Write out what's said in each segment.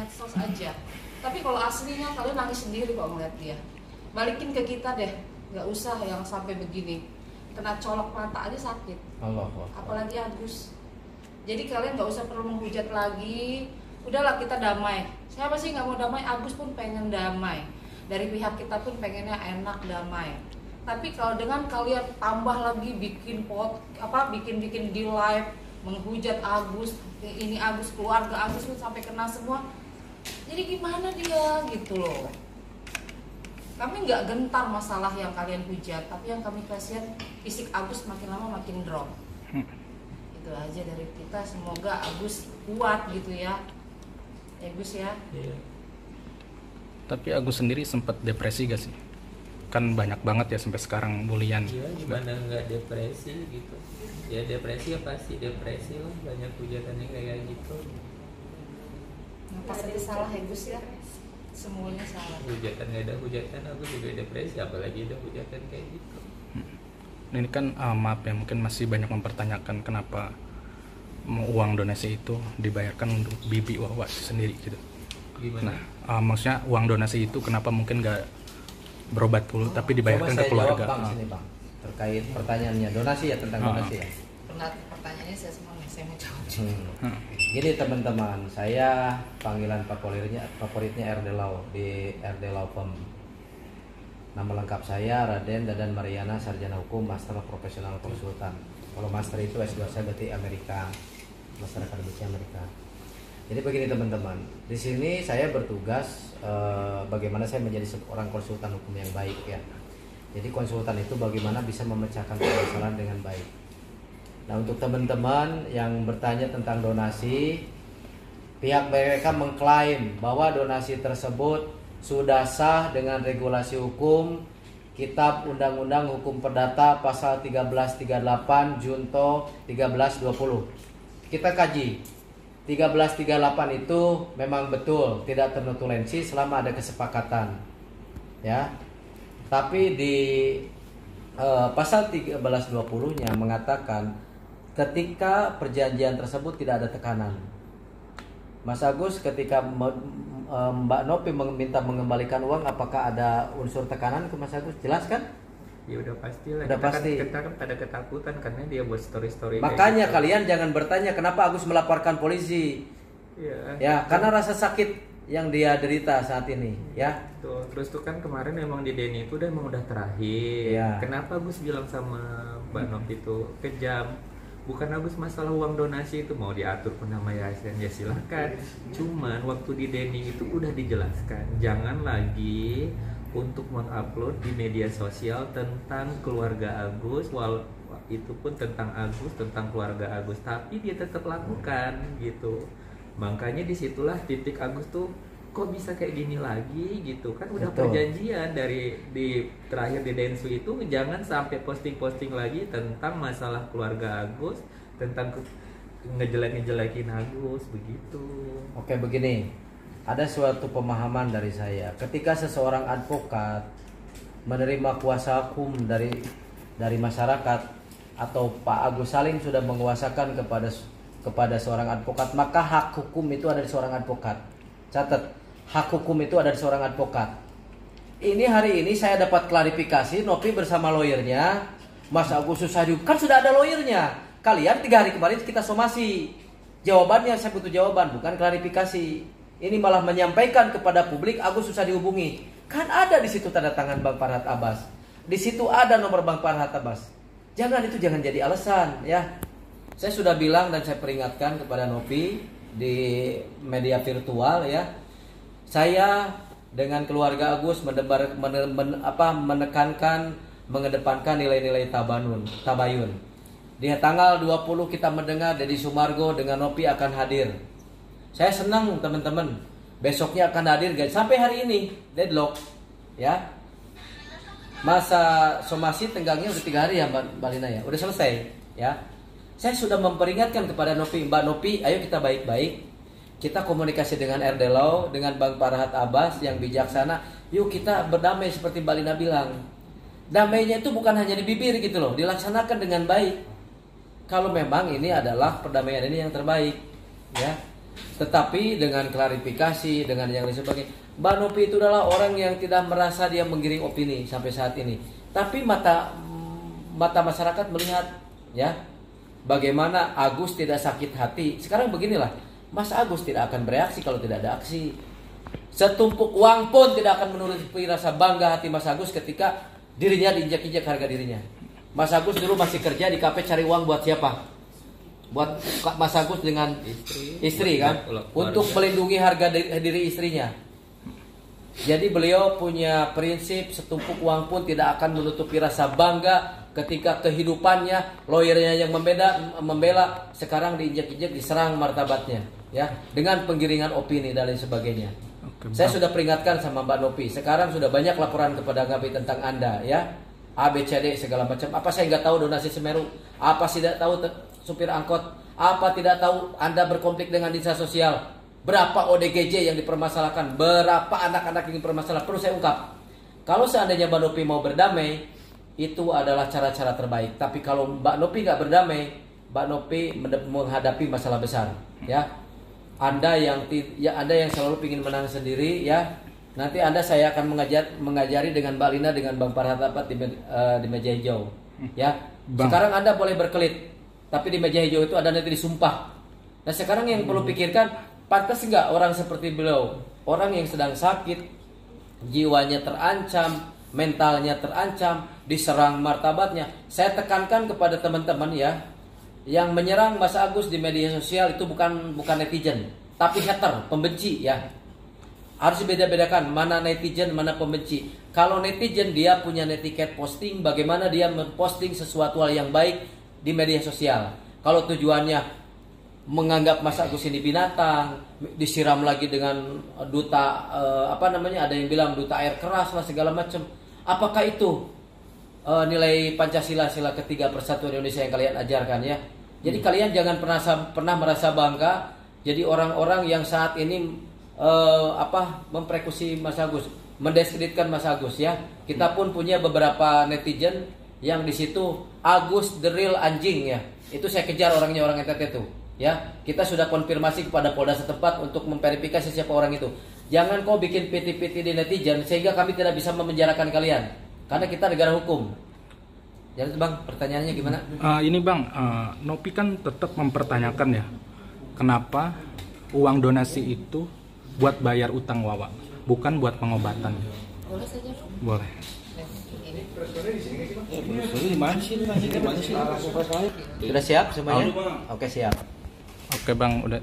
medsos aja. Tapi kalau aslinya kalian nangis sendiri kalau ngeliat dia. Balikin ke kita deh, nggak usah yang sampai begini. Kena colok mata aja sakit. Allah. Apalagi Agus. Jadi kalian nggak usah perlu menghujat lagi. Udahlah kita damai. Siapa sih nggak mau damai? Agus pun pengen damai. Dari pihak kita pun pengennya enak damai. Tapi kalau dengan kalian tambah lagi bikin bikin di live menghujat Agus, ini Agus, keluarga Agus pun sampai kena semua. Jadi gimana dia gitu loh. Kami nggak gentar masalah yang kalian hujat, tapi yang kami kasihan fisik Agus makin lama makin drop. Itu aja dari kita. Semoga Agus kuat gitu ya. Agus ya. Iya. Tapi Agus sendiri sempat depresi gak sih? Kan banyak banget ya sampai sekarang bulian. Iya, gimana nggak depresi gitu. Ya depresi ya pasti depresi lah, banyak hujatannya kayak gitu. Pas ada salah Agus ya. Semuanya salah. Hujatan nggak ada hujatan, aku juga depresi, apalagi ada hujatan kayak gitu. Ini kan maaf ya, mungkin masih banyak mempertanyakan kenapa uang donasi itu dibayarkan untuk Bibi Wawa sendiri gitu. Gimana? Nah, maksudnya uang donasi itu kenapa mungkin nggak berobat dulu tapi dibayarkan ke keluarga? Coba saya jawab Bang, sini Bang, terkait pertanyaannya donasi ya, tentang donasi ya. Pertanyaannya saya semua nih, saya mau jawab. Gini teman-teman, saya panggilan favoritnya RD Lau di RD Lau Pem. Nama lengkap saya Raden Dadan Mariana, Sarjana Hukum, Master Profesional Konsultan. Kalau Master itu S2 saya berarti Amerika, Master Akademisi Amerika. Jadi begini teman-teman, di sini saya bertugas bagaimana saya menjadi seorang konsultan hukum yang baik ya. Jadi konsultan itu bagaimana bisa memecahkan permasalahan dengan baik. Nah untuk teman-teman yang bertanya tentang donasi, pihak BPK mengklaim bahwa donasi tersebut sudah sah dengan regulasi hukum Kitab Undang-Undang Hukum Perdata pasal 1338 Junto 1320. Kita kaji. 1338 itu memang betul tidak ternotulensi selama ada kesepakatan. Ya. Tapi di pasal 1320-nya mengatakan ketika perjanjian tersebut tidak ada tekanan. Mas Agus, ketika Mbak Nopi meminta mengembalikan uang, apakah ada unsur tekanan ke Mas Agus? Jelas kan? Ya udah pasti lah. Udah pasti. Kita kan pada ketakutan karena dia buat story-story. Makanya gitu. kalian jangan bertanya kenapa Agus melaporkan polisi. Iya. Ya, karena rasa sakit yang dia derita saat ini, ya. Tuh, terus tuh kan kemarin emang di Denny itu emang udah terakhir. Iya. Kenapa Gus bilang sama Mbak Nop itu kejam? Bukan Agus masalah uang donasi itu mau diatur pun nama yayasan ya silahkan. Cuman waktu di Denny itu udah dijelaskan, jangan lagi untuk mengupload di media sosial tentang keluarga Agus, itu pun tentang Agus, tentang keluarga Agus, tapi dia tetap lakukan gitu. Makanya disitulah titik Agus tuh kok bisa kayak gini lagi gitu kan, udah Betul. perjanjian dari di terakhir di Densu itu jangan sampai posting-posting lagi tentang masalah keluarga Agus, tentang ngejelek-ngejelekin Agus begitu. Oke, begini. Ada suatu pemahaman dari saya. Ketika seseorang advokat menerima kuasa hukum dari masyarakat atau Pak Agus Salim sudah menguasakan kepada seorang advokat, maka hak hukum itu ada di seorang advokat. Catat, hak hukum itu ada di seorang advokat. Ini hari ini saya dapat klarifikasi, Nopi bersama lawyernya, Mas Agus Susadi, kan sudah ada lawyernya. Kalian 3 hari kemarin kita somasi. Jawabannya saya butuh jawaban, bukan klarifikasi. Ini malah menyampaikan kepada publik Agus susah dihubungi. Kan ada di situ tanda tangan Bang Farhat Abbas. Di situ ada nomor Bang Farhat Abbas. Jangan jadi alasan ya. Saya sudah bilang dan saya peringatkan kepada Nopi di media virtual ya. Saya dengan keluarga Agus menekankan mengedepankan nilai-nilai tabayun. Di tanggal 20 kita mendengar Deddy Sumargo dengan Nopi akan hadir. Saya senang teman-teman. Besoknya akan hadir guys. Sampai hari ini deadlock ya. Masa somasi tenggangnya udah 3 hari ya Mbak Lina ya. Udah selesai ya. Saya sudah memperingatkan kepada Nopi, Mbak Nopi, ayo kita baik-baik. Kita komunikasi dengan RD Law, dengan Bang Farhat Abbas yang bijaksana. Yuk kita berdamai seperti Mbak Lina bilang. Damainya itu bukan hanya di bibir gitu loh, dilaksanakan dengan baik. Kalau memang ini adalah perdamaian ini yang terbaik ya. Tetapi dengan klarifikasi, dengan yang lain sebagainya, Mbak Nopi itu adalah orang yang tidak merasa dia menggiring opini sampai saat ini. Tapi mata masyarakat melihat, ya, bagaimana Agus tidak sakit hati. Sekarang beginilah, Mas Agus tidak akan bereaksi kalau tidak ada aksi. Setumpuk uang pun tidak akan menuruti rasa bangga hati Mas Agus ketika dirinya diinjak-injak harga dirinya. Mas Agus dulu masih kerja di kafe cari uang buat siapa? Buat Mas Agus dengan istri kan? Untuk melindungi harga diri istrinya. Jadi beliau punya prinsip setumpuk uang pun tidak akan menutupi rasa bangga ketika kehidupannya, lawyernya yang membela sekarang diinjak-injak, diserang martabatnya, ya, dengan penggiringan opini dan lain sebagainya. Saya sudah peringatkan sama Mbak Nopi. Sekarang sudah banyak laporan kepada kami tentang Anda, ya. ABCD segala macam. Apa saya nggak tahu donasi Semeru? Apa tidak tahu supir angkot? Apa tidak tahu Anda berkonflik dengan dinas sosial? Berapa ODGJ yang dipermasalahkan? Berapa anak-anak yang dipermasalahkan? Perlu saya ungkap. Kalau seandainya Mbak Nopi mau berdamai, itu adalah cara-cara terbaik. Tapi kalau Mbak Nopi nggak berdamai, Mbak Nopi menghadapi masalah besar, ya. Anda yang selalu ingin menang sendiri, ya. Nanti saya akan mengajari dengan Mbak Lina, dengan Bang Parhatapat di meja hijau, ya. Bang. Sekarang Anda boleh berkelit, tapi di meja hijau itu ada nanti disumpah. Nah sekarang yang perlu pikirkan, pantas nggak orang seperti beliau, orang yang sedang sakit, jiwanya terancam, mentalnya terancam, diserang martabatnya. Saya tekankan kepada teman-teman, ya, yang menyerang Mas Agus di media sosial itu bukan netizen, tapi hater, pembenci, ya. Harus beda-bedakan mana netizen, mana pembenci. Kalau netizen dia punya netiquette posting, bagaimana dia memposting sesuatu hal yang baik di media sosial. Kalau tujuannya menganggap Mas Agus ini binatang, disiram lagi dengan duta ada yang bilang duta air keras lah segala macam. Apakah itu nilai Pancasila sila ketiga persatuan Indonesia yang kalian ajarkan, ya? Jadi kalian jangan pernah merasa bangga jadi orang-orang yang saat ini mempersekusi Mas Agus, mendiskreditkan Mas Agus, ya. Kita pun punya beberapa netizen yang di situ Agus the real anjing, ya. Itu saya kejar orangnya, orang NTT itu, ya. Kita sudah konfirmasi kepada Polda setempat untuk memverifikasi siapa orang itu. Jangan kau bikin piti-piti di netizen sehingga kami tidak bisa memenjarakan kalian, karena kita negara hukum. Jadi Bang, pertanyaannya gimana? Ini Bang, Nopi kan tetap mempertanyakan, ya, kenapa uang donasi itu buat bayar utang Wawa, bukan buat pengobatan. Boleh saja, Bang? Boleh. Sudah siap semuanya? Oke, siap. Oke Bang, udah.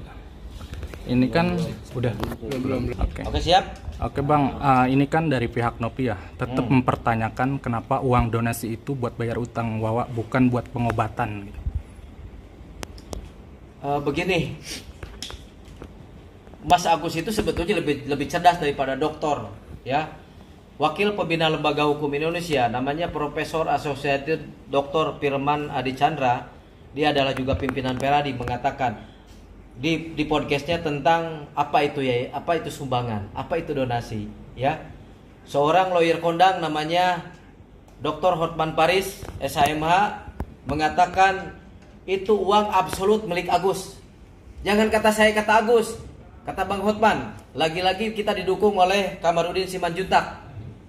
Ini kan udah. Belum. Oke, siap. Oke Bang, ini kan dari pihak Nopi, ya, tetap mempertanyakan kenapa uang donasi itu buat bayar utang Wawa, bukan buat pengobatan. Begini, Mas Agus itu sebetulnya lebih cerdas daripada dokter, ya. Wakil Pembina Lembaga Hukum Indonesia, namanya Profesor Associated Dr. Firman Adi Chandra, dia adalah juga pimpinan Peradi, mengatakan di podcastnya tentang apa itu sumbangan, apa itu donasi, ya. Seorang lawyer kondang namanya Dr. Hotman Paris SHMH mengatakan itu uang absolut milik Agus. Jangan kata saya, kata Agus, kata Bang Hotman. Lagi-lagi kita didukung oleh Kamarudin Simanjuntak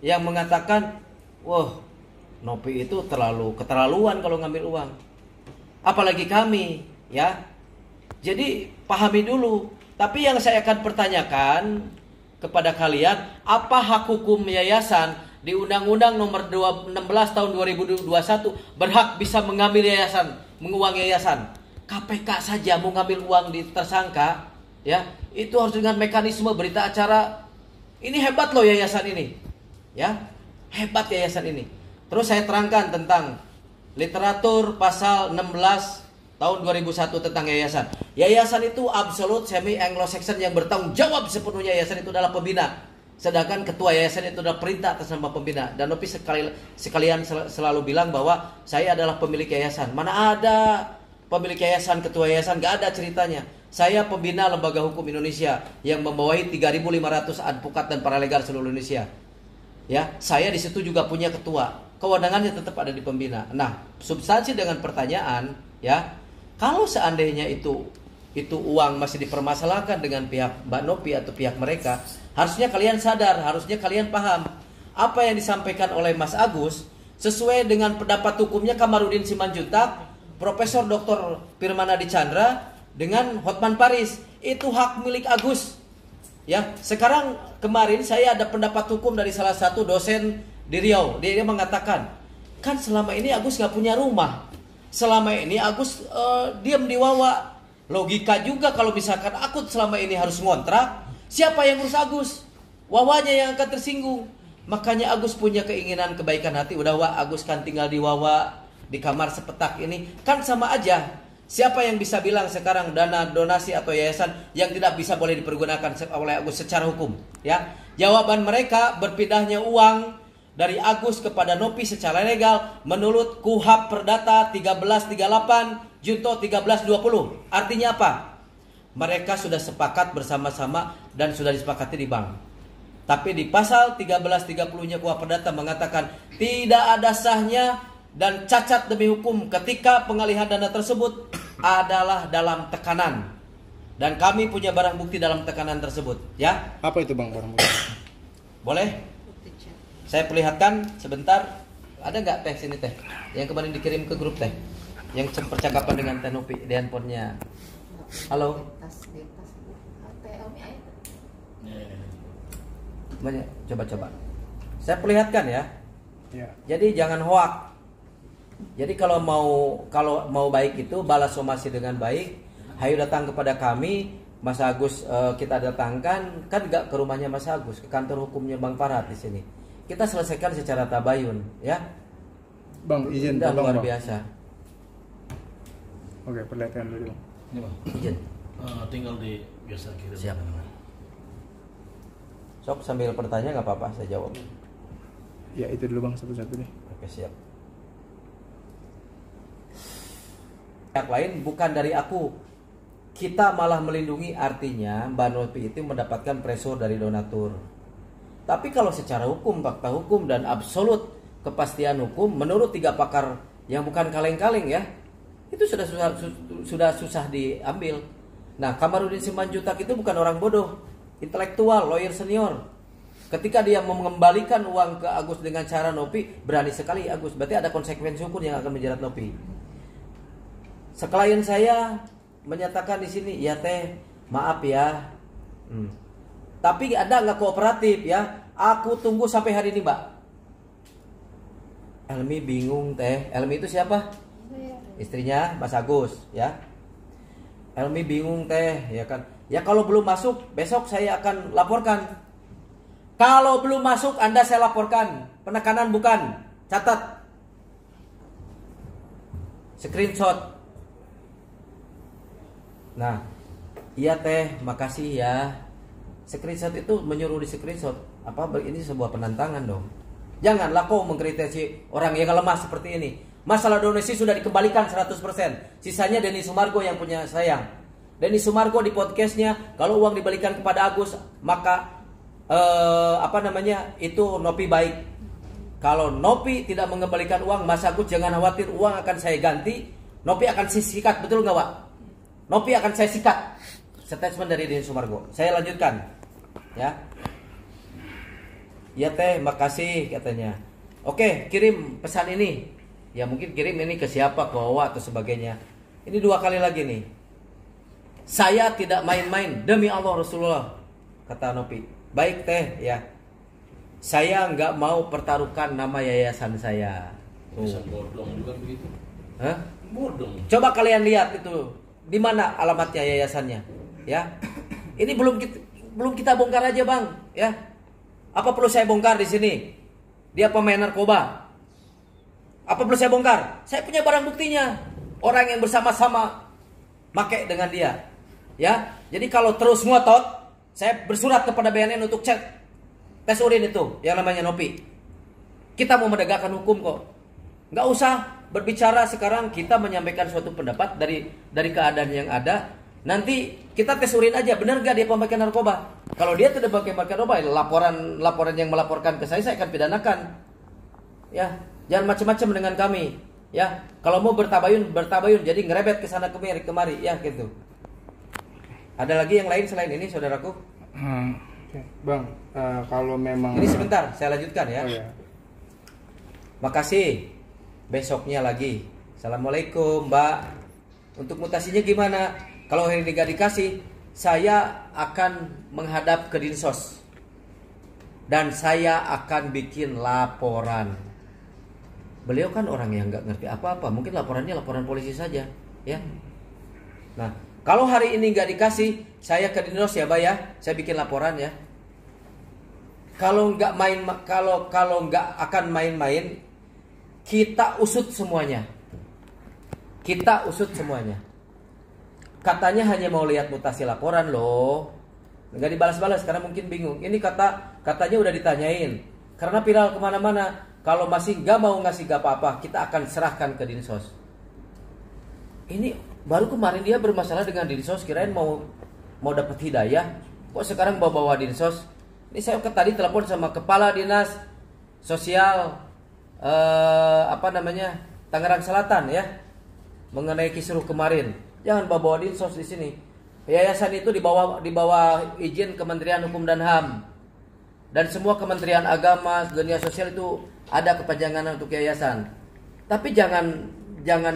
yang mengatakan, wah, Nopi itu keterlaluan kalau ngambil uang. Apalagi kami, ya. Jadi pahami dulu. Tapi yang saya akan pertanyakan kepada kalian, apa hak hukum yayasan di Undang-Undang Nomor 16 Tahun 2021 berhak bisa mengambil yayasan, menguang yayasan? KPK saja mau ngambil uang di tersangka, ya, itu harus dengan mekanisme berita acara. Ini hebat loh yayasan ini, ya, hebat yayasan ini. Terus saya terangkan tentang literatur pasal 16 tahun 2001 tentang yayasan. Yayasan itu absolut semi Anglo-Saxon yang bertanggung jawab sepenuhnya. Yayasan itu adalah pembina, sedangkan ketua yayasan itu adalah perintah atas nama pembina. Dan Nopi sekalian selalu bilang bahwa saya adalah pemilik yayasan. Mana ada pemilik yayasan, ketua yayasan, gak ada ceritanya. Saya pembina Lembaga Hukum Indonesia yang membawahi 3.500 advokat dan paralegal seluruh Indonesia. Ya, saya di situ juga punya ketua. Kewenangannya tetap ada di pembina. Nah, substansi dengan pertanyaan, ya, kalau seandainya itu itu uang masih dipermasalahkan dengan pihak Mbak Nopi atau pihak mereka, harusnya kalian sadar, harusnya kalian paham apa yang disampaikan oleh Mas Agus sesuai dengan pendapat hukumnya Kamarudin Simanjuntak, Profesor Dr. Firmanadi Chandra dengan Hotman Paris. Itu hak milik Agus. Ya, sekarang kemarin saya ada pendapat hukum dari salah satu dosen di Riau. Dia mengatakan, kan selama ini Agus nggak punya rumah. Selama ini Agus diam di Wawa. Logika juga kalau misalkan aku selama ini harus ngontrak, siapa yang ngurus Agus? Wawanya yang akan tersinggung. Makanya Agus punya keinginan kebaikan hati. Udah Agus kan tinggal di Wawa, di kamar sepetak ini. Kan sama aja. Siapa yang bisa bilang sekarang dana donasi atau yayasan yang tidak bisa boleh dipergunakan oleh Agus secara hukum? Ya, jawaban mereka berpindahnya uang dari Agus kepada Nopi secara legal menurut KUHP Perdata 1338 Junto 1320. Artinya apa? Mereka sudah sepakat bersama-sama dan sudah disepakati di bank. Tapi di pasal 1330-nya KUHP Perdata mengatakan tidak ada sahnya dan cacat demi hukum ketika pengalihan dana tersebut adalah dalam tekanan. Dan kami punya barang bukti dalam tekanan tersebut, ya. Apa itu Bang barang bukti? Boleh? Saya perlihatkan sebentar. Ada nggak teh sini teh? Yang kemarin dikirim ke grup teh. Yang percakapan dengan Teh Nopi di handphonenya. Halo. Coba. Saya perlihatkan ya. Ya. Jadi jangan hoak. Jadi kalau mau baik itu balas somasi dengan baik. Hayu datang kepada kami, Mas Agus kita datangkan, kan nggak ke rumahnya Mas Agus, ke kantor hukumnya Bang Farhat di sini. Kita selesaikan secara tabayun, ya. Bang, izin Udah tolong, luar Bang. biasa. Oke, perlihatkan dulu. Ini Bang, Izin. tinggal di biasa kirim. Siap. Sok sambil bertanya nggak apa-apa, saya jawab. Ya, itu dulu Bang, satu-satu deh. Oke, siap. Yang lain bukan dari aku. Kita malah melindungi, artinya Mbak Nopi itu mendapatkan pressure dari donatur. Tapi kalau secara hukum, fakta hukum dan absolut kepastian hukum menurut 3 pakar yang bukan kaleng-kaleng ya, itu sudah susah diambil. Nah, Kamarudin Simanjuntak itu bukan orang bodoh, intelektual, lawyer senior. Ketika dia mengembalikan uang ke Agus dengan cara Nopi, berani sekali Agus. Berarti ada konsekuensi hukum yang akan menjerat Nopi. Seklien saya menyatakan di sini, ya teh, maaf ya. Tapi ada nggak kooperatif ya? Aku tunggu sampai hari ini, Mbak. Elmi bingung teh. Elmi itu siapa? Istrinya Mas Agus, ya. Elmi bingung teh, ya kan? Ya kalau belum masuk, besok saya akan laporkan. Kalau belum masuk, Anda saya laporkan. Penekanan bukan. Catat. Screenshot. Nah, iya teh, makasih ya. Screenshot itu menyuruh di screenshot. Apa ini sebuah penentangan dong. Janganlah kau mengkritisi orang yang lemah seperti ini. Masalah donasi sudah dikembalikan 100%. Sisanya Denny Sumargo yang punya sayang. Denny Sumargo di podcastnya, kalau uang dibalikan kepada Agus, maka itu Nopi baik. Kalau Nopi tidak mengembalikan uang, Mas Agus jangan khawatir, uang akan saya ganti. Nopi akan sikat, betul nggak Pak? Nopi akan saya sikat. Statement dari Denny Sumargo. Saya lanjutkan, ya. Ya teh, makasih katanya. Oke, kirim pesan ini. Ya mungkin kirim ini ke siapa, ke Wawa atau sebagainya. Ini 2 kali lagi nih. Saya tidak main-main, demi Allah Rasulullah, kata Nopi. Baik teh, ya. Saya nggak mau pertaruhkan nama yayasan saya. Bisa bodong juga begitu. Hah? Bodong. Coba kalian lihat itu di mana alamatnya yayasannya, ya. Ini belum kita bongkar aja bang, ya. Apa perlu saya bongkar di sini? Dia pemain narkoba. Apa perlu saya bongkar? Saya punya barang buktinya. Orang yang bersama-sama make dengan dia, ya. Jadi kalau terus ngotot, saya bersurat kepada BNN untuk cek tes urin itu yang namanya Nopi. Kita mau menegakkan hukum kok. Nggak usah berbicara sekarang, kita menyampaikan suatu pendapat dari keadaan yang ada. Nanti kita tes urin aja, benar gak dia pemakaian narkoba? Kalau dia tidak pakai narkoba, laporan yang melaporkan ke saya akan pidanakan. Ya, jangan macam-macam dengan kami. Ya, kalau mau bertabayun, jadi ngerebet ke sana kemari, ya gitu. Ada lagi yang lain selain ini, saudaraku? Oke, Bang, kalau memang Ini sebentar, saya lanjutkan ya. Oh ya. Makasih. Besoknya lagi. Assalamualaikum, Mbak. Untuk mutasinya gimana? Kalau hari ini gak dikasih, saya akan menghadap ke Dinsos. Dan saya akan bikin laporan. Beliau kan orang yang gak ngerti apa-apa. Mungkin laporannya laporan polisi saja, ya. Nah, kalau hari ini gak dikasih, saya ke Dinsos ya, Mbak ya. Saya bikin laporan ya. Kalau nggak main, kalau nggak akan main-main, kita usut semuanya. Kita usut semuanya. Katanya hanya mau lihat mutasi laporan loh. Nggak dibalas-balas karena mungkin bingung. Ini katanya udah ditanyain. Karena viral kemana-mana. Kalau masih nggak mau ngasih gak apa-apa, kita akan serahkan ke Dinsos. Ini baru kemarin dia bermasalah dengan Dinsos, kirain mau dapat hidayah. Kok sekarang bawa-bawa Dinsos? Ini saya tadi telepon sama kepala dinas sosial Tangerang Selatan ya, mengenai kisruh kemarin. Jangan bawa Dinsos di sini. Yayasan itu di bawah izin Kementerian Hukum dan HAM. Dan semua Kementerian Agama, dunia sosial itu ada kepanjangan untuk yayasan. Tapi jangan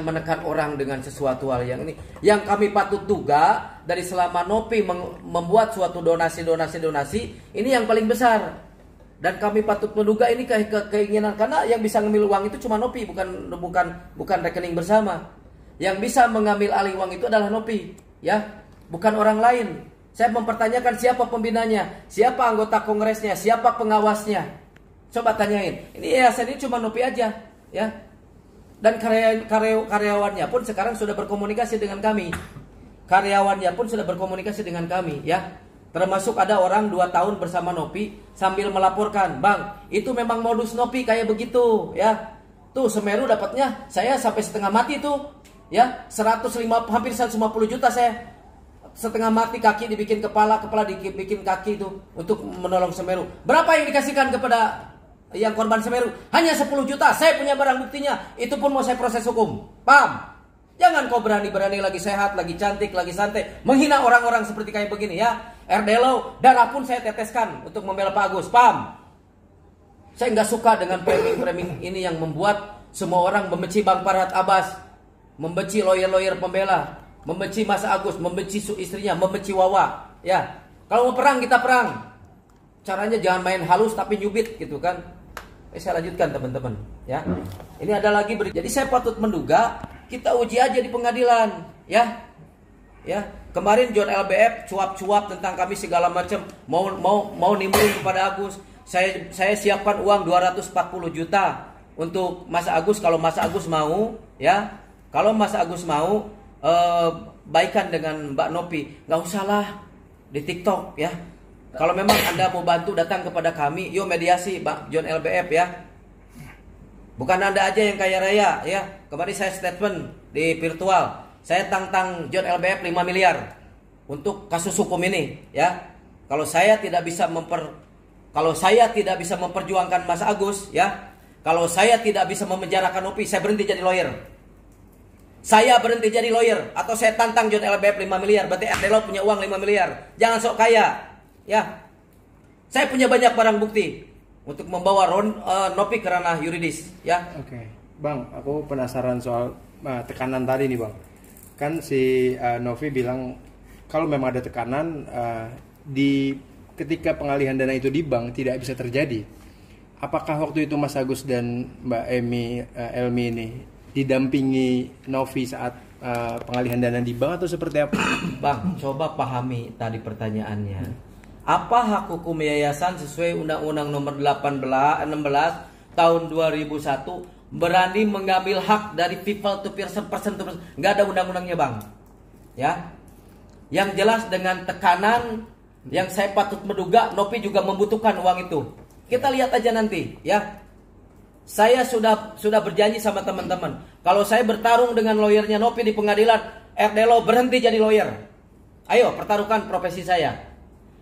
menekan orang dengan sesuatu hal yang ini. Yang kami patut duga dari selama Nopi membuat suatu donasi, ini yang paling besar. Dan kami patut menduga ini keinginan, karena yang bisa ngambil uang itu cuma Nopi, bukan rekening bersama. Yang bisa mengambil alih uang itu adalah Nopi, ya, bukan orang lain. Saya mempertanyakan siapa pembinanya, siapa anggota kongresnya, siapa pengawasnya. Coba tanyain. Ini yayasan ini cuma Nopi aja, ya. Dan karyawannya pun sekarang sudah berkomunikasi dengan kami. Ya. Termasuk ada orang 2 tahun bersama Nopi sambil melaporkan, "Bang, itu memang modus Nopi kayak begitu, ya. Tuh Semeru dapatnya saya sampai setengah mati tuh, ya. Hampir 150 juta saya. Setengah mati, kaki dibikin kepala dibikin kaki itu untuk menolong Semeru. Berapa yang dikasihkan kepada yang korban Semeru? Hanya 10 juta. Saya punya barang buktinya. Itu pun mau saya proses hukum. Paham? Jangan kau berani-berani lagi sehat, lagi cantik, lagi santai menghina orang-orang seperti kayak begini ya. RDLO, darah pun saya teteskan untuk membela Pak Agus. Paham? Saya nggak suka dengan framing ini yang membuat semua orang membenci Bang Farhad Abbas, membenci lawyer-lawyer pembela, membenci Mas Agus, membenci istrinya, membenci Wawa. Ya, kalau mau perang kita perang. Caranya jangan main halus tapi nyubit gitu kan. Saya lanjutkan teman-teman ya. Ini ada lagi jadi saya patut menduga kita uji aja di pengadilan ya. Ya, kemarin John LBF cuap-cuap tentang kami segala macam, mau nimbulin kepada Agus. Saya siapkan uang 240 juta untuk Mas Agus kalau Mas Agus mau ya. Kalau Mas Agus mau baikan dengan Mbak Nopi, nggak usah lah di TikTok ya. Kalau memang Anda mau bantu, datang kepada kami, yuk mediasi Pak John LBF ya. Bukan Anda aja yang kaya raya ya. Kemarin saya statement di virtual, saya tantang John LBF 5 miliar untuk kasus hukum ini ya. Kalau saya tidak bisa memperjuangkan Mas Agus ya, kalau saya tidak bisa memenjarakan Nopi, saya berhenti jadi lawyer. Saya berhenti jadi lawyer atau saya tantang John LBF 5 miliar, berarti RDLO punya uang 5 miliar. Jangan sok kaya. Ya, saya punya banyak barang bukti untuk membawa Nopi ke ranah yuridis. Ya. Oke, Bang, aku penasaran soal tekanan tadi nih, Bang. Kan si Novi bilang kalau memang ada tekanan ketika pengalihan dana itu di bank tidak bisa terjadi. Apakah waktu itu Mas Agus dan Mbak Elmi ini didampingi Novi saat pengalihan dana di bank atau seperti apa? Bang, coba pahami tadi pertanyaannya. Apa hak hukum yayasan sesuai Undang-Undang Nomor 16 Tahun 2001 berani mengambil hak dari people to person to person? Nggak ada undang-undangnya Bang. Ya, yang jelas dengan tekanan yang saya patut menduga Nopi juga membutuhkan uang itu. Kita lihat aja nanti ya. Saya sudah berjanji sama teman-teman, kalau saya bertarung dengan lawyernya Nopi di pengadilan, RDLO berhenti jadi lawyer. Ayo pertaruhkan profesi saya.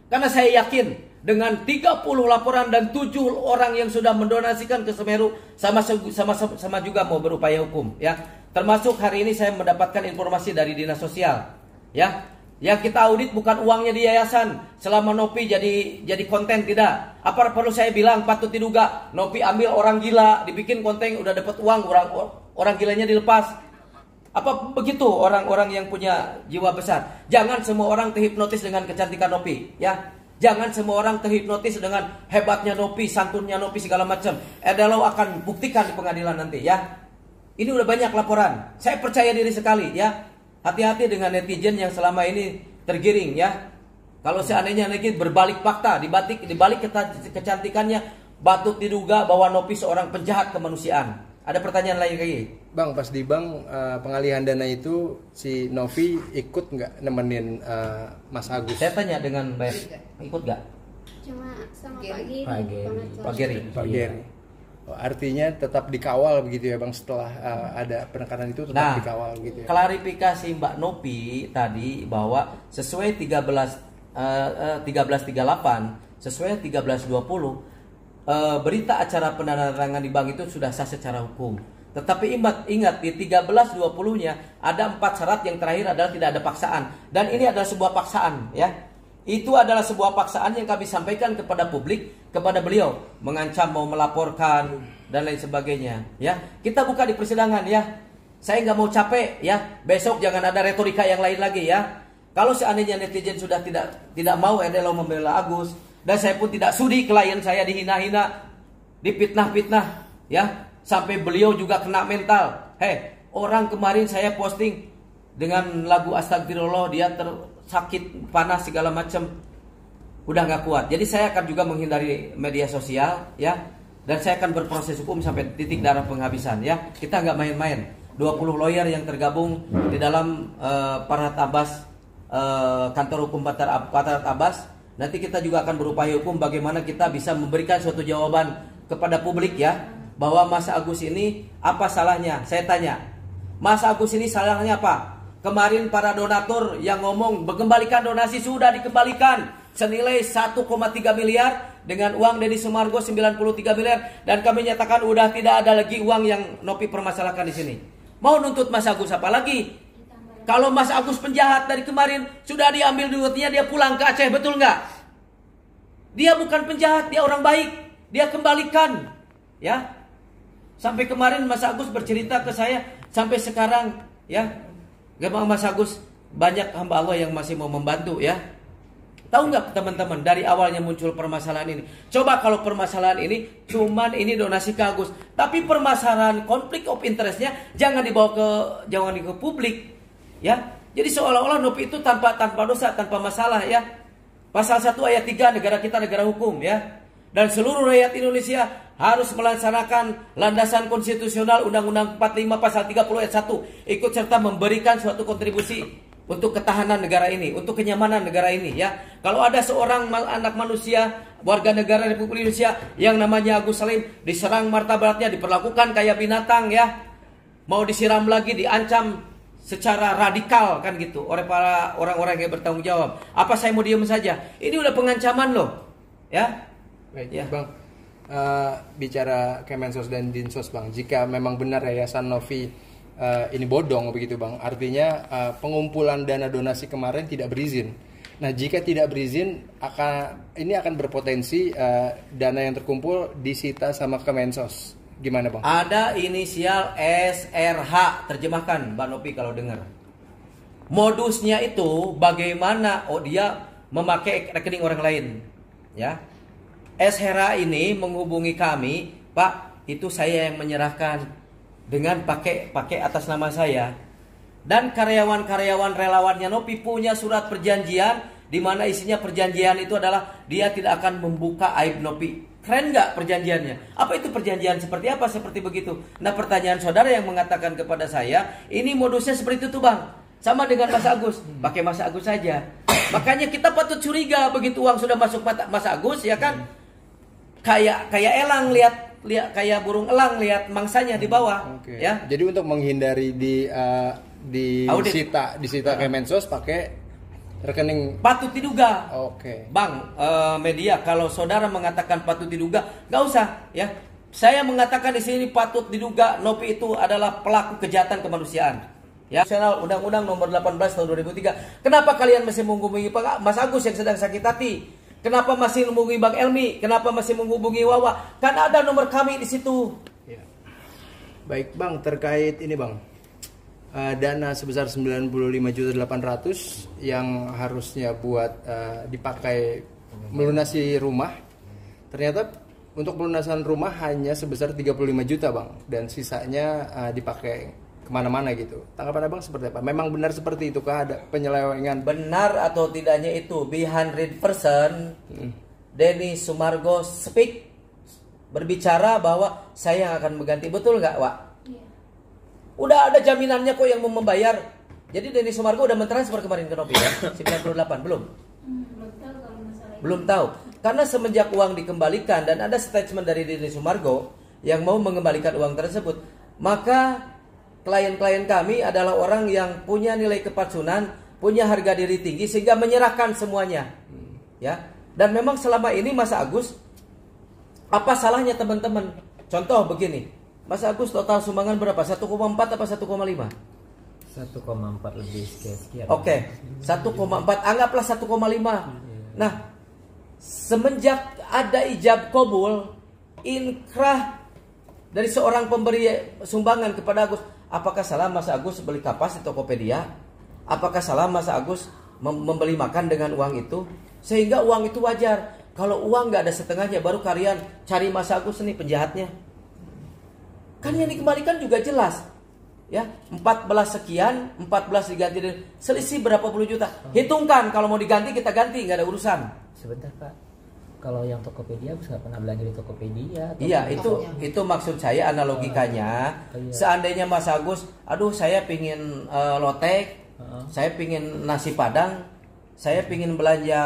Karena saya yakin dengan 30 laporan dan 7 orang yang sudah mendonasikan ke Semeru sama juga mau berupaya hukum ya. Termasuk hari ini saya mendapatkan informasi dari Dinas Sosial ya. Yang kita audit bukan uangnya di yayasan. Selama Nopi jadi konten tidak. Apa perlu saya bilang patut diduga Nopi ambil orang gila, dibikin konten udah dapat uang, orang gilanya dilepas. Apa begitu orang-orang yang punya jiwa besar? Jangan semua orang terhipnotis dengan kecantikan Nopi, ya. Jangan semua orang terhipnotis dengan hebatnya Nopi, santunnya Nopi segala macam. Erdelau akan buktikan di pengadilan nanti, ya. Ini udah banyak laporan. Saya percaya diri sekali, ya. Hati-hati dengan netizen yang selama ini tergiring, ya. Kalau seandainya netizen berbalik fakta, dibalik kecantikannya, patut diduga bahwa Nopi seorang penjahat kemanusiaan. Ada pertanyaan lain lagi? Bang, pas di bank pengalihan dana itu si Novi ikut nggak nemenin Mas Agus? Saya tanya dengan baik, ikut nggak? Cuma sama Geri. Pak Geri. Pak Geri. Oh, artinya tetap dikawal begitu ya Bang, setelah ada penekanan itu tetap dikawal gitu ya. Klarifikasi Mbak Nopi tadi bahwa sesuai 1338, sesuai 1320 berita acara penandatanganan di bank itu sudah sah secara hukum. Tetapi ingat di 1320-nya ada 4 syarat, yang terakhir adalah tidak ada paksaan, dan ini adalah sebuah paksaan, ya. Itu adalah sebuah paksaan yang kami sampaikan kepada publik, kepada beliau, mengancam mau melaporkan dan lain sebagainya, ya. Kita buka di persidangan, ya. Saya nggak mau capek, ya. Besok jangan ada retorika yang lain lagi, ya. Kalau seandainya netizen sudah tidak mau Erdelau membela Agus, dan saya pun tidak sudi klien saya dihina-hina, dipitnah-pitnah, ya. Sampai beliau juga kena mental. Orang kemarin saya posting dengan lagu Astagfirullah, dia sakit panas segala macam, udah nggak kuat. Jadi saya akan juga menghindari media sosial, ya, dan saya akan berproses hukum sampai titik darah penghabisan, ya. Kita nggak main-main. 20 lawyer yang tergabung di dalam Parat Abbas, kantor hukum Parat Abbas. Nanti kita juga akan berupaya hukum bagaimana kita bisa memberikan suatu jawaban kepada publik, ya, bahwa Mas Agus ini apa salahnya. Saya tanya, Mas Agus ini salahnya apa? Kemarin para donatur yang ngomong mengembalikan donasi sudah dikembalikan senilai 1,3 miliar dengan uang Deddy Sumargo 93 miliar, dan kami nyatakan udah tidak ada lagi uang yang Nopi permasalahkan di sini. Mau nuntut Mas Agus apa lagi? Kalau Mas Agus penjahat dari kemarin sudah diambil duitnya, dia pulang ke Aceh, betul nggak? Dia bukan penjahat, dia orang baik, dia kembalikan, ya. Sampai kemarin Mas Agus bercerita ke saya, sampai sekarang, ya. Gampang Mas Agus, banyak hamba Allah yang masih mau membantu, ya. Tahu nggak teman-teman, dari awalnya muncul permasalahan ini. Coba kalau permasalahan ini cuman ini donasi ke Agus, tapi permasalahan konflik of interestnya jangan dibawa ke publik, ya. Jadi seolah-olah Nopi itu tanpa dosa, tanpa masalah, ya. Pasal 1 ayat 3, negara kita negara hukum, ya. Dan seluruh rakyat Indonesia harus melaksanakan landasan konstitusional Undang-Undang 45 pasal 30 ayat 1, ikut serta memberikan suatu kontribusi untuk ketahanan negara ini, untuk kenyamanan negara ini, ya. Kalau ada seorang anak manusia, warga negara Republik Indonesia yang namanya Agus Salim diserang martabatnya, diperlakukan kayak binatang, ya. Mau disiram lagi, diancam secara radikal, kan gitu, oleh para orang-orang yang bertanggung jawab. Apa saya mau diam saja? Ini udah pengancaman loh, ya. Baik, Ya. Bang. Bicara Kemensos dan Dinsos, Bang, jika memang benar Yayasan Novi ini bodong begitu, Bang, artinya pengumpulan dana donasi kemarin tidak berizin. Nah, jika tidak berizin, ini akan berpotensi dana yang terkumpul disita sama Kemensos. Gimana, Bang? Ada inisial SRH, terjemahkan Mbak Nopi kalau dengar. Modusnya itu bagaimana? Dia memakai rekening orang lain, ya. SRH ini menghubungi kami, Pak, itu saya yang menyerahkan dengan pakai atas nama saya. Dan karyawan-karyawan relawannya Nopi punya surat perjanjian di mana isinya perjanjian itu adalah dia tidak akan membuka aib Nopi. Keren nggak perjanjiannya? Apa itu perjanjian seperti apa? Seperti begitu. Nah, pertanyaan saudara yang mengatakan kepada saya, ini modusnya seperti itu, Bang. Sama dengan Mas Agus, pakai Mas Agus saja. Makanya kita patut curiga begitu uang sudah masuk Mas Agus, ya kan? Kayak elang lihat kayak burung elang lihat mangsanya di bawah, ya. Jadi untuk menghindari disita Kemensos pakai rekening patut diduga. Oke. Bang, media kalau saudara mengatakan patut diduga, nggak usah, ya. Saya mengatakan di sini patut diduga Nopi itu adalah pelaku kejahatan kemanusiaan. Ya, Nasional Undang-Undang Nomor 18 Tahun 2003. Kenapa kalian masih menghubungi Pak Mas Agus yang sedang sakit hati? Kenapa masih menghubungi Bang Elmi? Kenapa masih menghubungi Wawa? Kan ada nomor kami di situ. Ya. Baik Bang, terkait ini Bang, dana sebesar 95.800.000 yang harusnya buat dipakai melunasi rumah, ternyata untuk pelunasan rumah hanya sebesar 35 juta Bang, dan sisanya dipakai kemana-mana gitu. Tanggapan Abang seperti apa? Memang benar seperti itu kah, ada penyelewengan? Benar atau tidaknya itu, behind person, Denny Sumargo speak, berbicara bahwa saya yang akan mengganti. Betul nggak, Wak? Iya. Udah ada jaminannya kok yang mau membayar. Jadi Denny Sumargo udah mentransfer kemarin ke Nopi ya? 98, belum? Belum tahu kalau masalah Belum tahu. Karena semenjak uang dikembalikan dan ada statement dari Denny Sumargo yang mau mengembalikan uang tersebut, maka klien-klien kami adalah orang yang punya nilai kepatunan, punya harga diri tinggi sehingga menyerahkan semuanya. Ya. Dan memang selama ini Mas Agus, apa salahnya teman-teman? Contoh begini, Mas Agus total sumbangan berapa? 1,4 apa 1,5? 1,4 lebih sekian. Oke, 1,4, anggaplah 1,5. Nah, semenjak ada ijab kabul, inkrah dari seorang pemberi sumbangan kepada Agus, apakah salah Mas Agus beli kapas di Tokopedia? Apakah salah Mas Agus membeli makan dengan uang itu? Sehingga uang itu wajar. Kalau uang nggak ada setengahnya, baru kalian cari Mas Agus nih penjahatnya. Kan yang dikembalikan juga jelas. Ya, 14 sekian, 14 diganti dengan selisih berapa puluh juta. Hitungkan, kalau mau diganti kita ganti, nggak ada urusan. Sebentar Pak, kalau yang Tokopedia Agus nggak pernah belanja di Tokopedia. Iya, itu maksud saya analogikanya. Iya. Seandainya Mas Agus, aduh saya pingin lotek, saya pingin nasi padang, saya pingin belanja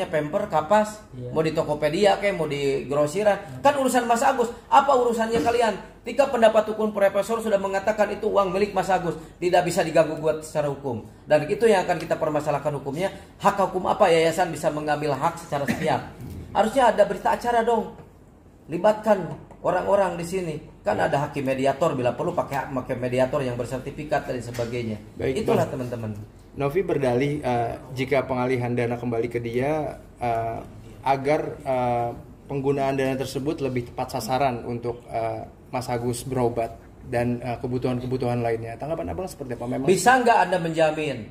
pamper, kapas, Iya. mau di Tokopedia kayak mau di grosiran, kan urusan Mas Agus. Apa urusannya kalian? Ketika pendapat hukum profesor sudah mengatakan itu uang milik Mas Agus, tidak bisa diganggu gugat secara hukum. Dan itu yang akan kita permasalahkan hukumnya. Hak hukum apa yayasan bisa mengambil hak secara sepihak? Harusnya ada berita acara dong. Libatkan orang-orang di sini. Kan ada hakim mediator, bila perlu pakai mediator yang bersertifikat dan sebagainya. Baik, itulah Bang. teman-teman. Novi berdalih jika pengalihan dana kembali ke dia agar penggunaan dana tersebut lebih tepat sasaran untuk Mas Agus berobat dan kebutuhan-kebutuhan lainnya. Tanggapan Abang seperti apa? Memang Bisa nggak Anda menjamin?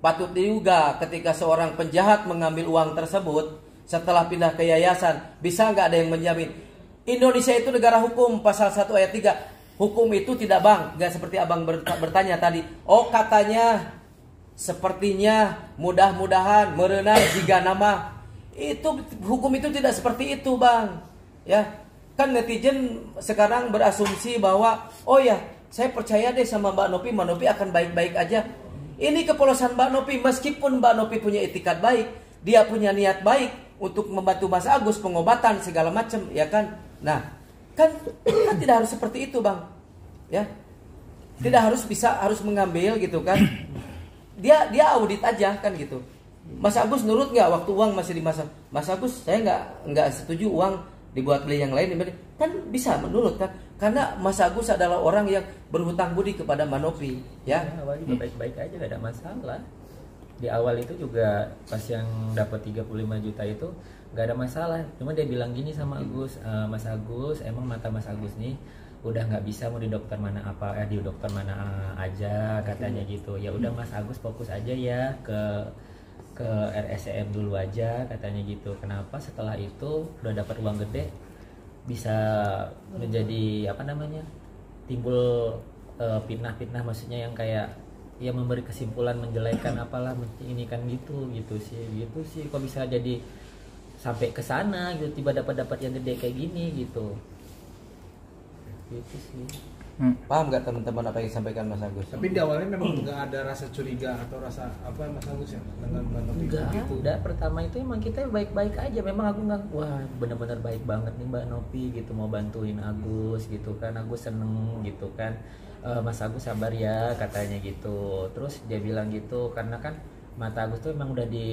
Patut diduga ketika seorang penjahat mengambil uang tersebut setelah pindah ke yayasan, bisa nggak ada yang menjamin? Indonesia itu negara hukum, pasal 1 ayat 3. Hukum itu tidak Bang, nggak seperti Abang bertanya tadi. Oh katanya, sepertinya, mudah-mudahan, merenang jika nama. Itu hukum itu tidak seperti itu Bang. Ya, kan netizen sekarang berasumsi bahwa oh ya, saya percaya deh sama Mbak Nopi akan baik-baik aja. Ini kepolosan Mbak Nopi, meskipun Mbak Nopi punya itikat baik, dia punya niat baik untuk membantu Mas Agus pengobatan segala macam, ya kan? Nah, kan tidak harus seperti itu Bang. Ya. Tidak harus mengambil gitu kan. Dia audit aja kan gitu. Mas Agus nurut nggak waktu uang masih di Mas Agus, saya nggak setuju uang dibuat beli yang lain, kan bisa menurut kan, karena Mas Agus adalah orang yang berhutang budi kepada Manopi ya. Awal juga baik-baik aja, gak ada masalah. Di awal itu juga pas yang dapat 35 juta itu gak ada masalah. Cuma dia bilang gini sama Agus, Mas Agus, emang mata Mas Agus nih udah nggak bisa mau di dokter mana di dokter mana aja katanya gitu. Ya udah Mas Agus fokus aja ya ke RSCM dulu aja katanya gitu. Kenapa setelah itu udah dapat uang gede bisa menjadi timbul fitnah-fitnah, maksudnya yang kayak ya memberi kesimpulan menjelekan apalah ini kan gitu sih kok bisa jadi sampai ke sana gitu, tiba dapat yang gede kayak gini gitu sih. Paham nggak teman-teman apa yang disampaikan Mas Agus? Tapi di awalnya memang nggak ada rasa curiga atau rasa apa Mas Agus ya dengan Mbak Novi Enggak gitu. ada, pertama itu emang kita baik-baik aja. Memang aku nggak, wah benar-benar baik banget nih Mbak Novi gitu, mau bantuin Agus gitu kan, Agus seneng gitu kan. Mas Agus sabar ya katanya gitu. Terus dia bilang gitu karena kan mata Agus tuh emang udah di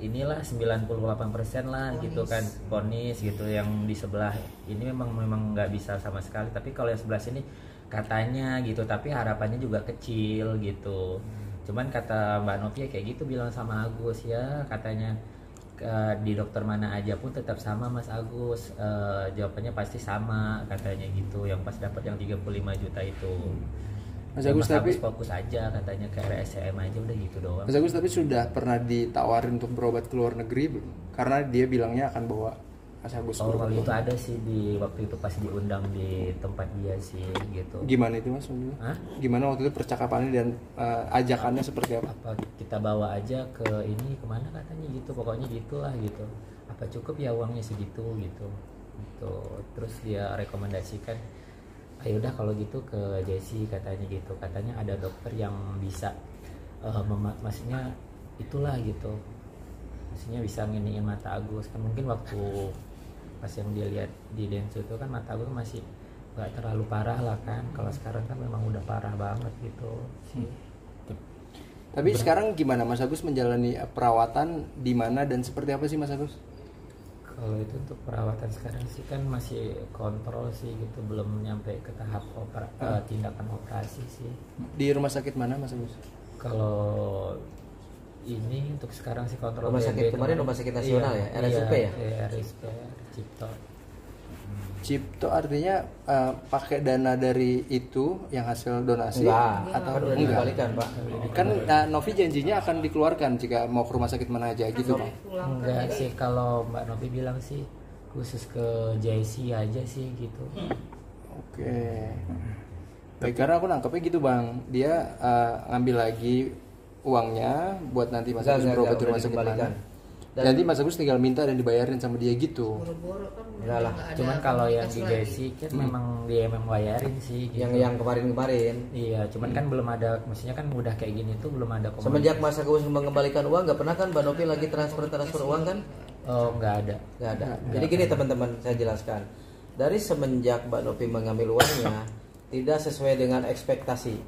inilah 98% lah vonis. Gitu kan, vonis gitu. Yang di sebelah ini memang nggak bisa sama sekali, tapi kalau yang sebelah sini katanya gitu, tapi harapannya juga kecil gitu. Cuman kata Mbak Novi kayak gitu bilang sama Agus ya, katanya di dokter mana aja pun tetap sama Mas Agus, jawabannya pasti sama katanya gitu, yang pas dapat yang 35 juta itu. Mas Ya, Agus, tapi fokus aja katanya ke RSCM aja, udah gitu doang. Mas Agus tapi sudah pernah ditawarin untuk berobat ke luar negeri belum? Karena dia bilangnya akan bawa Mas Agus Oh, berobat. kalau itu ada sih di waktu itu pas diundang di tempat dia sih gitu. Gimana itu Mas? Hah? Gimana waktu itu percakapannya dan ajakannya seperti apa? Apa kita bawa aja ke ini kemana katanya gitu, pokoknya gitulah gitu. Apa cukup ya uangnya segitu gitu. Gitu. Terus dia rekomendasikan, ayo udah kalau gitu ke Jesse katanya gitu. Katanya ada dokter yang bisa maksudnya itulah gitu. Maksudnya bisa nginiin mata Agus. Kan mungkin waktu pas yang dia lihat di Densu itu kan mata Agus masih nggak terlalu parah lah kan. Kalau sekarang kan memang udah parah banget gitu sih. Tapi sekarang gimana Mas Agus menjalani perawatan di mana dan seperti apa sih Mas Agus? Kalau itu untuk perawatan sekarang sih kan masih kontrol sih gitu, belum nyampe ke tahap tindakan operasi sih. Di rumah sakit mana Mas Agus? Kalau ini untuk sekarang sih kontrol Rumah sakit BNB kemarin Rumah Sakit Nasional ya? RSUP ya? RSUP Cipto. Cipto artinya pakai dana dari itu yang hasil donasi Enggak, atau kan udah enggak? dikembalikan Pak. Kan Novi janjinya akan dikeluarkan jika mau ke rumah sakit mana aja gitu Bang. Enggak sih, kalau Mbak Novi bilang sih khusus ke JC aja sih gitu. Oke. Baik, karena aku nangkepnya gitu Bang, dia ngambil lagi uangnya buat nanti Mas Agus berobat di rumah sakit mana. Dan nanti Mas Agus tinggal minta dan dibayarin sama dia gitu. Boro-boro kan Enggak lah. nggak ada Cuman kalau yang di aktivitas JC kan memang dia memang bayarin sih gitu. Yang kemarin-kemarin. Iya, cuman kan belum ada, maksudnya kan udah kayak gini tuh belum ada komunikasi. Semenjak Mas Agus mengembalikan uang, nggak pernah kan Mbak Novi lagi transfer uang kan? Oh, nggak ada. Nggak ada. Jadi gini teman-teman, saya jelaskan. Dari semenjak Mbak Novi mengambil uangnya tidak sesuai dengan ekspektasi.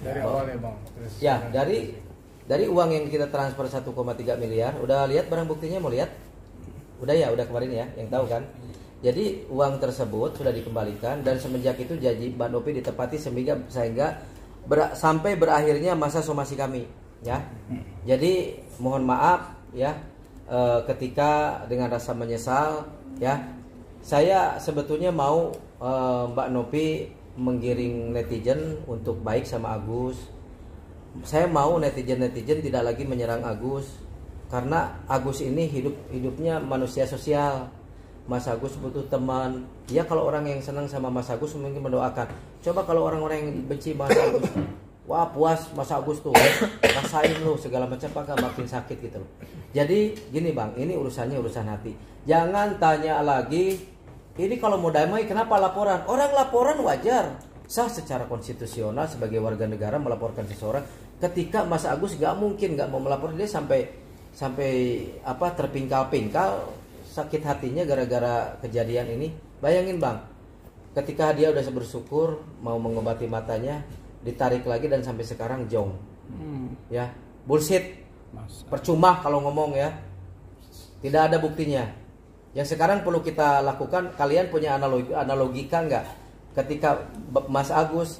Dari awal ya Bang. Terus Ya, dari uang yang kita transfer 1,3 miliar, udah lihat barang buktinya, mau lihat? Udah ya, udah kemarin ya, yang tahu kan? Jadi uang tersebut sudah dikembalikan dan semenjak itu janji Mbak Novi ditepati sehingga sampai berakhirnya masa somasi kami, ya. Jadi mohon maaf ya, ketika dengan rasa menyesal ya, saya sebetulnya mau Mbak Novi menggiring netizen untuk baik sama Agus. Saya mau netizen tidak lagi menyerang Agus, karena Agus ini hidupnya manusia sosial. Mas Agus butuh teman. Ya kalau orang yang senang sama Mas Agus mungkin mendoakan. Coba kalau orang-orang yang benci Mas Agus, wah puas Mas Agus tuh, rasain lu segala macam, apa makin sakit gitu. Jadi gini Bang, ini urusannya urusan hati. Jangan tanya lagi, ini kalau mau damai kenapa laporan? Orang laporan wajar, sah secara konstitusional sebagai warga negara melaporkan seseorang. Ketika Mas Agus nggak mau melapor, dia sampai terpingkal-pingkal sakit hatinya gara-gara kejadian ini. Bayangin Bang, ketika dia udah bersyukur mau mengobati matanya, ditarik lagi dan sampai sekarang jong. Ya, bullshit. Percuma kalau ngomong ya. Tidak ada buktinya. Yang sekarang perlu kita lakukan, kalian punya analogika nggak? Ketika Mas Agus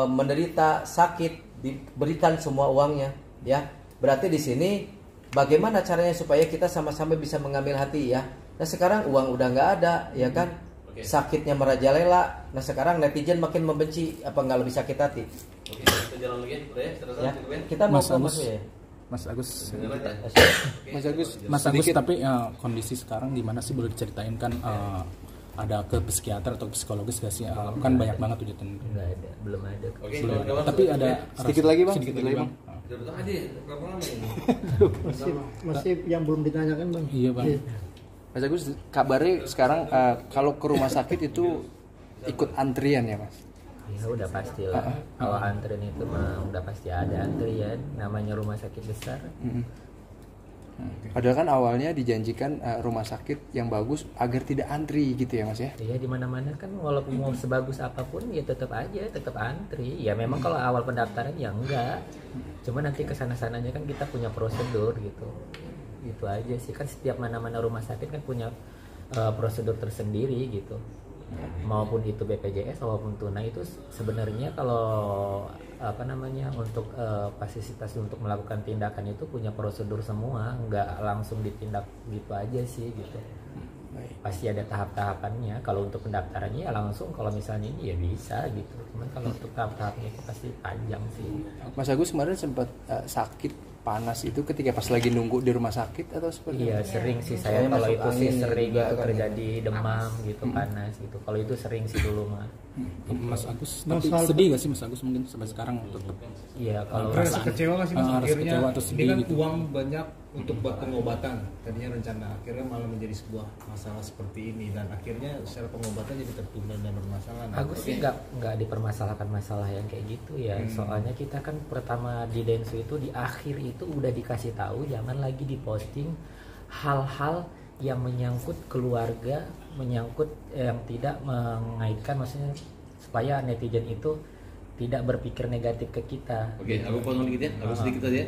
menderita sakit, diberikan semua uangnya, ya. Berarti di sini bagaimana caranya supaya kita sama-sama bisa mengambil hati ya. Nah sekarang uang udah nggak ada, ya kan? Sakitnya merajalela. Nah sekarang netizen makin membenci, apa nggak lebih sakit hati? Oke, kita jalan lagi, udah ya, Ya, kita mau Mas ke Agus. ya. Mas Agus, Mas Agus tapi kondisi sekarang gimana sih, boleh diceritain kan? Ada ke psikiater atau psikologis gak sih? Kan banyak banget tuh jatuh. Nggak ada, belum ada. Oke, Belum. kawan-kawan, Tapi ada sedikit lagi Bang, sedikit lagi Bang. Udah datang aja, berapa lama ini? masih yang belum ditanyakan Bang. Iya Bang. Mas Agus, kabarnya sekarang kalau ke rumah sakit itu ikut antrian ya Mas? Ya udah pasti lah. Kalau antrian itu mah udah pasti ada antrian. Namanya rumah sakit besar. Padahal kan awalnya dijanjikan rumah sakit yang bagus agar tidak antri gitu ya Mas ya? Iya, di mana-mana kan walaupun mau sebagus apapun ya tetap antri. Ya memang kalau awal pendaftaran ya enggak. Cuma nanti kesana-sananya kan kita punya prosedur gitu. Gitu aja sih, kan setiap mana-mana rumah sakit kan punya prosedur tersendiri gitu. maupun itu BPJS maupun tunai itu sebenarnya kalau untuk fasilitas untuk melakukan tindakan itu punya prosedur semua, nggak langsung ditindak gitu aja sih gitu. Pasti ada tahap-tahapannya. Kalau untuk pendaftarannya ya langsung, kalau misalnya ini ya bisa gitu. Cuman kalau untuk tahap-tahapnya itu pasti panjang sih. Mas Agus kemarin sempat sakit panas itu ketika pas lagi nunggu di rumah sakit atau seperti Iya, sering sih saya Soalnya kalau masuk itu sih angin sering juga itu kan. terjadi demam gitu, panas gitu. Kalau itu sering sih dulu mah. Mas Agus, tapi sedih gak sih Mas Agus mungkin sampai sekarang tetap? Iya, kalau Rasa kecewa nggak sih Mas? rasa Akhirnya kecewa atau ini sedih kan gitu. uang banyak untuk buat pengobatan, tadinya rencana, akhirnya malah menjadi sebuah masalah seperti ini, dan akhirnya secara pengobatan jadi tertunda dan bermasalah. Nah, Agus sih nggak dipermasalahkan masalah yang kayak gitu ya. Soalnya kita kan pertama di Densu itu di akhir itu udah dikasih tahu jangan lagi diposting hal-hal yang menyangkut keluarga, menyangkut yang tidak mengaitkan, maksudnya supaya netizen itu tidak berpikir negatif ke kita. Oke, aku potong dikit ya, aku sedikit aja.